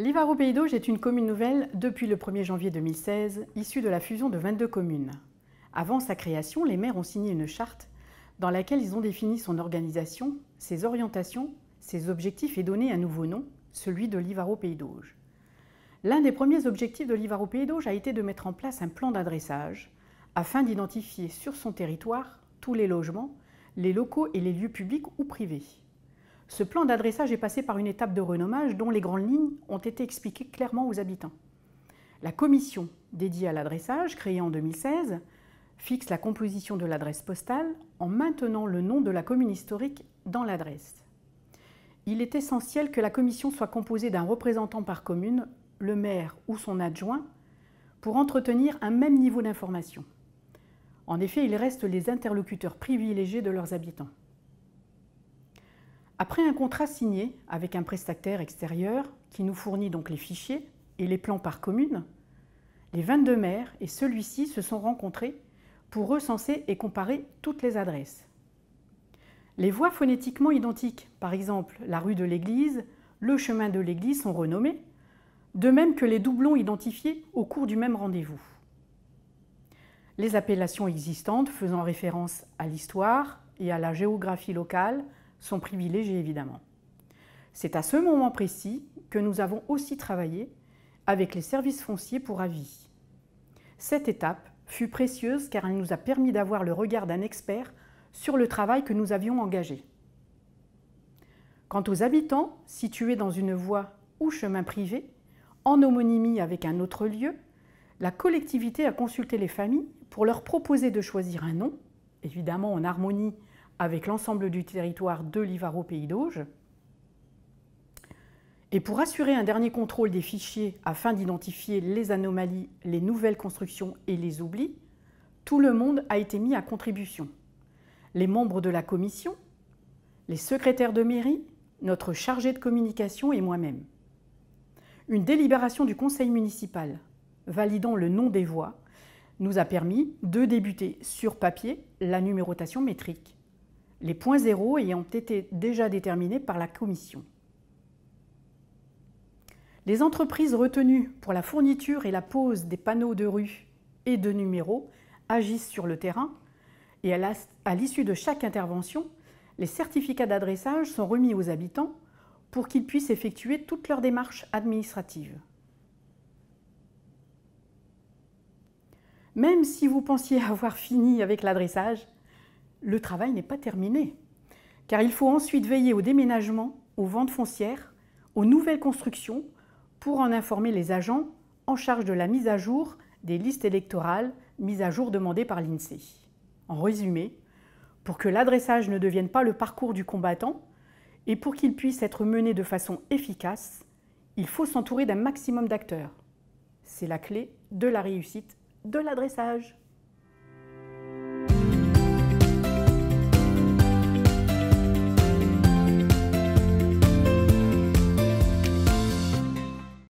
Livaro-Pays d'Auge est une commune nouvelle depuis le 1er janvier 2016, issue de la fusion de 22 communes. Avant sa création, les maires ont signé une charte dans laquelle ils ont défini son organisation, ses orientations, ses objectifs et donné un nouveau nom, celui de Livaro-Pays d'Auge. L'un des premiers objectifs de Livaro-Pays d'Auge a été de mettre en place un plan d'adressage afin d'identifier sur son territoire tous les logements, les locaux et les lieux publics ou privés. Ce plan d'adressage est passé par une étape de renommage dont les grandes lignes ont été expliquées clairement aux habitants. La commission dédiée à l'adressage, créée en 2016, fixe la composition de l'adresse postale en maintenant le nom de la commune historique dans l'adresse. Il est essentiel que la commission soit composée d'un représentant par commune, le maire ou son adjoint, pour entretenir un même niveau d'information. En effet, ils restent les interlocuteurs privilégiés de leurs habitants. Après un contrat signé avec un prestataire extérieur qui nous fournit donc les fichiers et les plans par commune, les 22 maires et celui-ci se sont rencontrés pour recenser et comparer toutes les adresses. Les voies phonétiquement identiques, par exemple la rue de l'église, le chemin de l'église, sont renommées, de même que les doublons identifiés au cours du même rendez-vous. Les appellations existantes faisant référence à l'histoire et à la géographie locale sont privilégiées évidemment. C'est à ce moment précis que nous avons aussi travaillé avec les services fonciers pour avis. Cette étape fut précieuse car elle nous a permis d'avoir le regard d'un expert sur le travail que nous avions engagé. Quant aux habitants situés dans une voie ou chemin privé, en homonymie avec un autre lieu, la collectivité a consulté les familles pour leur proposer de choisir un nom, évidemment en harmonie avec l'ensemble du territoire de Livaro-Pays d'Auge. Et pour assurer un dernier contrôle des fichiers afin d'identifier les anomalies, les nouvelles constructions et les oublis, tout le monde a été mis à contribution. Les membres de la commission, les secrétaires de mairie, notre chargé de communication et moi-même. Une délibération du conseil municipal validant le nom des voies nous a permis de débuter sur papier la numérotation métrique, les points zéro ayant été déjà déterminés par la commission. Les entreprises retenues pour la fourniture et la pose des panneaux de rue et de numéros agissent sur le terrain et à l'issue de chaque intervention, les certificats d'adressage sont remis aux habitants pour qu'ils puissent effectuer toutes leurs démarches administratives. Même si vous pensiez avoir fini avec l'adressage, le travail n'est pas terminé, car il faut ensuite veiller au déménagement, aux ventes foncières, aux nouvelles constructions, pour en informer les agents en charge de la mise à jour des listes électorales, mise à jour demandée par l'INSEE. En résumé, pour que l'adressage ne devienne pas le parcours du combattant et pour qu'il puisse être mené de façon efficace, il faut s'entourer d'un maximum d'acteurs. C'est la clé de la réussite de l'adressage.